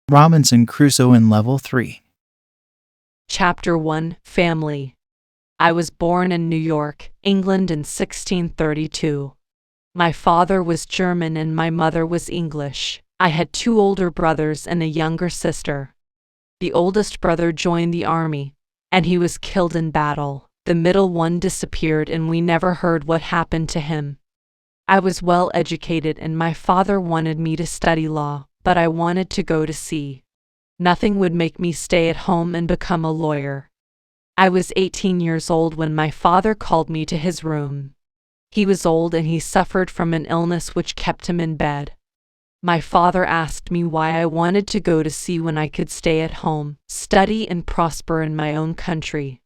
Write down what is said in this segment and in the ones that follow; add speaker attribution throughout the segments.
Speaker 1: Robinson Crusoe in Level 3.
Speaker 2: Chapter 1, Family. I was born in New York, England in 1632. My father was German and my mother was English. I had two older brothers and a younger sister. The oldest brother joined the army, and he was killed in battle. The middle one disappeared and we never heard what happened to him. I was well educated and my father wanted me to study law, but I wanted to go to sea. Nothing would make me stay at home and become a lawyer. I was 18 years old when my father called me to his room. He was old and he suffered from an illness which kept him in bed. My father asked me why I wanted to go to sea when I could stay at home, study and prosper in my own country.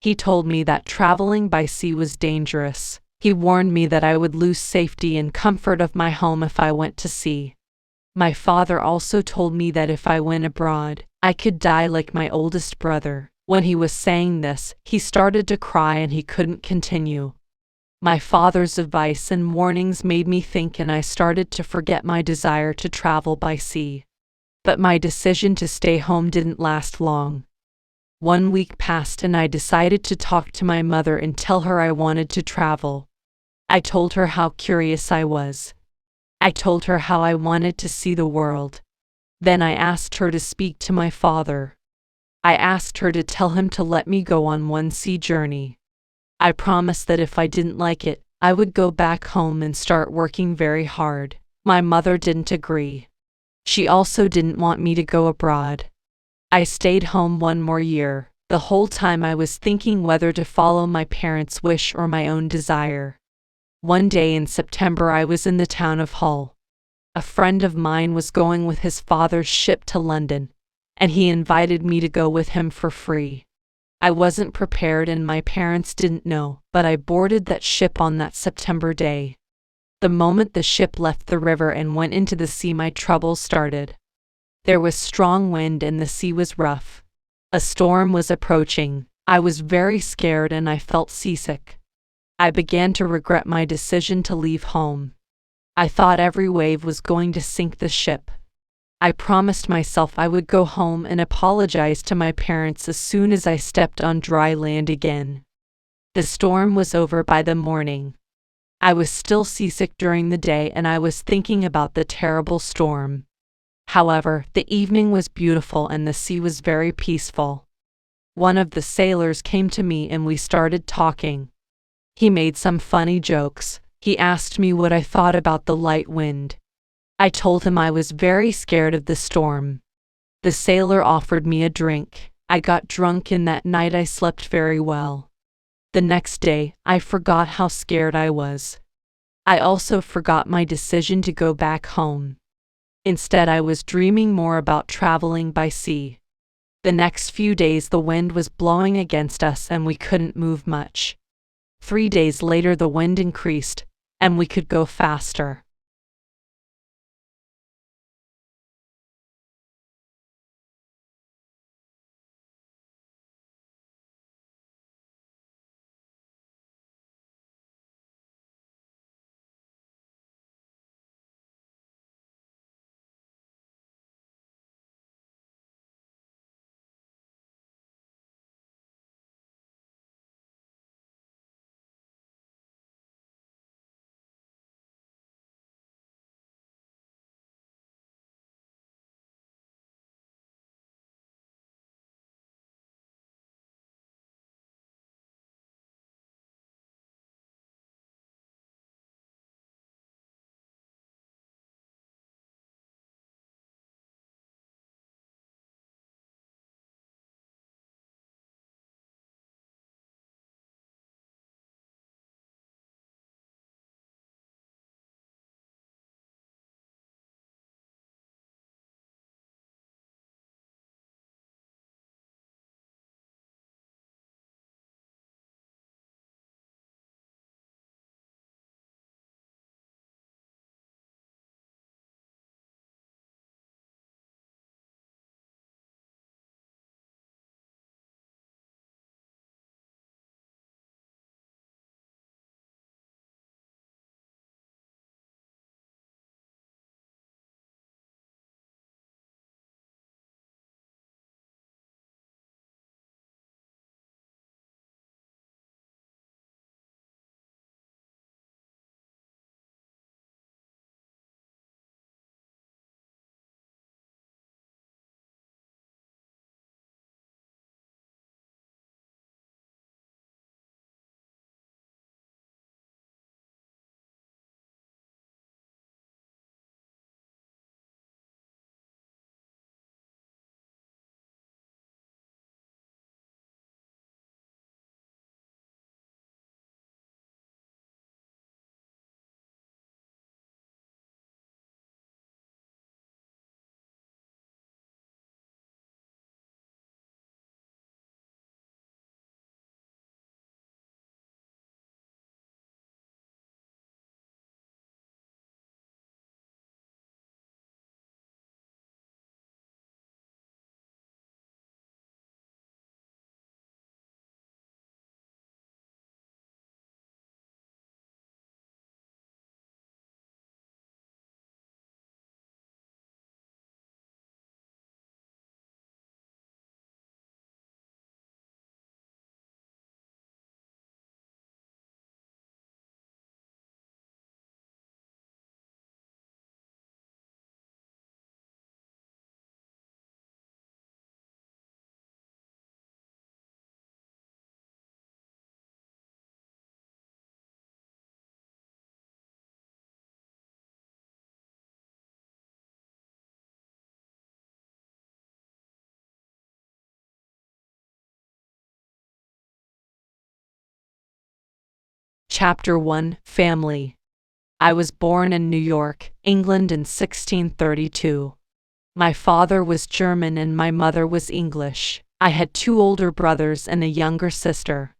Speaker 2: He told me that traveling by sea was dangerous. He warned me that I would lose safety and comfort of my home if I went to sea. My father also told me that if I went abroad, I could die like my oldest brother. When he was saying this, he started to cry and he couldn't continue. My father's advice and warnings made me think and I started to forget my desire to travel by sea. But my decision to stay home didn't last long. 1 week passed and I decided to talk to my mother and tell her I wanted to travel. I told her how curious I was. I told her how I wanted to see the world. Then I asked her to speak to my father. I asked her to tell him to let me go on one sea journey. I promised that if I didn't like it, I would go back home and start working very hard. My mother didn't agree. She also didn't want me to go abroad. I stayed home 1 more year. The whole time I was thinking whether to follow my parents' wish or my own desire. One day in September I was in the town of Hull. A friend of mine was going with his father's ship to London, and he invited me to go with him for free. I wasn't prepared and my parents didn't know, but I boarded that ship on that September day. The moment the ship left the river and went into the sea, my troubles started. There was strong wind and the sea was rough. A storm was approaching. I was very scared and I felt seasick. I began to regret my decision to leave home. I thought every wave was going to sink the ship. I promised myself I would go home and apologize to my parents as soon as I stepped on dry land again. The storm was over by the morning. I was still seasick during the day and I was thinking about the terrible storm. However, the evening was beautiful and the sea was very peaceful. One of the sailors came to me and we started talking. He made some funny jokes. He asked me what I thought about the light wind. I told him I was very scared of the storm. The sailor offered me a drink. I got drunk and that night I slept very well. The next day, I forgot how scared I was. I also forgot my decision to go back home. Instead, I was dreaming more about traveling by sea. The next few days the wind was blowing against us and we couldn't move much. 3 days later the wind increased, and we could go faster. Chapter 1 Family. I was born in New York, England in 1632. My father was German and my mother was English. I had two older brothers and a younger sister.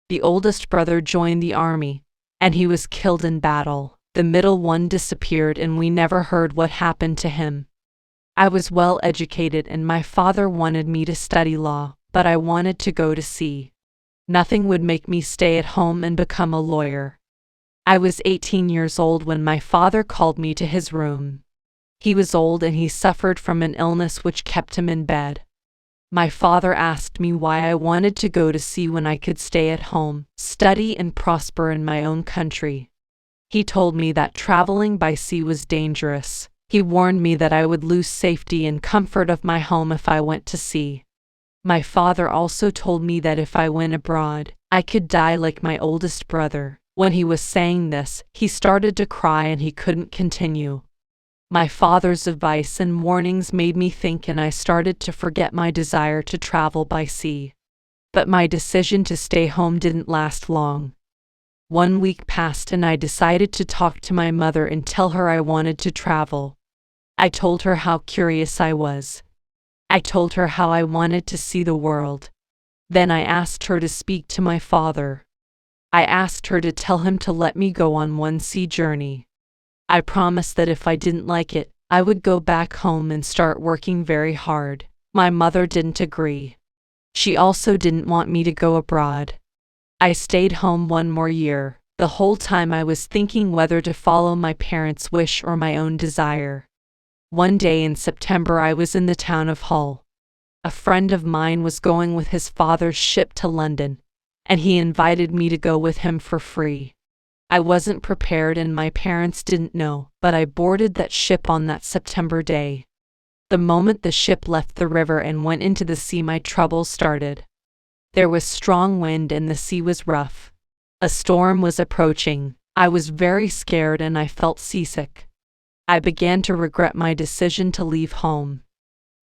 Speaker 2: The oldest brother joined the army, and he was killed in battle. The middle one disappeared and we never heard what happened to him. I was well educated and my father wanted me to study law, but I wanted to go to sea. Nothing would make me stay at home and become a lawyer. I was 18 years old when my father called me to his room. He was old and he suffered from an illness which kept him in bed. My father asked me why I wanted to go to sea when I could stay at home, study and prosper in my own country. He told me that traveling by sea was dangerous. He warned me that I would lose safety and comfort of my home if I went to sea. My father also told me that if I went abroad, I could die like my oldest brother. When he was saying this, he started to cry and he couldn't continue. My father's advice and warnings made me think and I started to forget my desire to travel by sea. But my decision to stay home didn't last long. 1 week passed and I decided to talk to my mother and tell her I wanted to travel. I told her how curious I was. I told her how I wanted to see the world. Then I asked her to speak to my father. I asked her to tell him to let me go on one sea journey. I promised that if I didn't like it, I would go back home and start working very hard. My mother didn't agree. She also didn't want me to go abroad. I stayed home 1 more year. The whole time I was thinking whether to follow my parents' wish or my own desire. One day in September I was in the town of Hull. A friend of mine was going with his father's ship to London, and he invited me to go with him for free. I wasn't prepared and my parents didn't know, but I boarded that ship on that September day. The moment the ship left the river and went into the sea, my troubles started. There was strong wind and the sea was rough. A storm was approaching. I was very scared and I felt seasick. I began to regret my decision to leave home.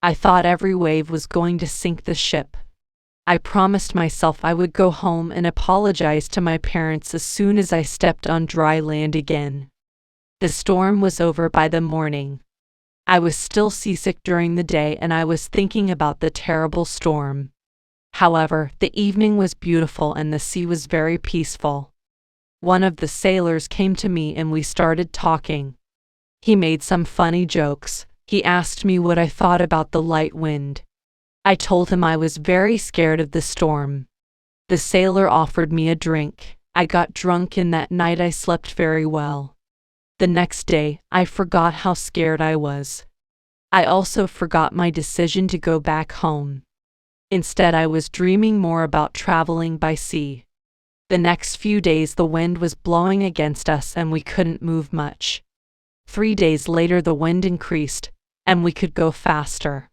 Speaker 2: I thought every wave was going to sink the ship. I promised myself I would go home and apologize to my parents as soon as I stepped on dry land again. The storm was over by the morning. I was still seasick during the day and I was thinking about the terrible storm. However, the evening was beautiful and the sea was very peaceful. One of the sailors came to me and we started talking. He made some funny jokes. He asked me what I thought about the light wind. I told him I was very scared of the storm. The sailor offered me a drink. I got drunk and that night I slept very well. The next day, I forgot how scared I was. I also forgot my decision to go back home. Instead, I was dreaming more about traveling by sea. The next few days the wind was blowing against us and we couldn't move much. 3 days later the wind increased, and we could go faster.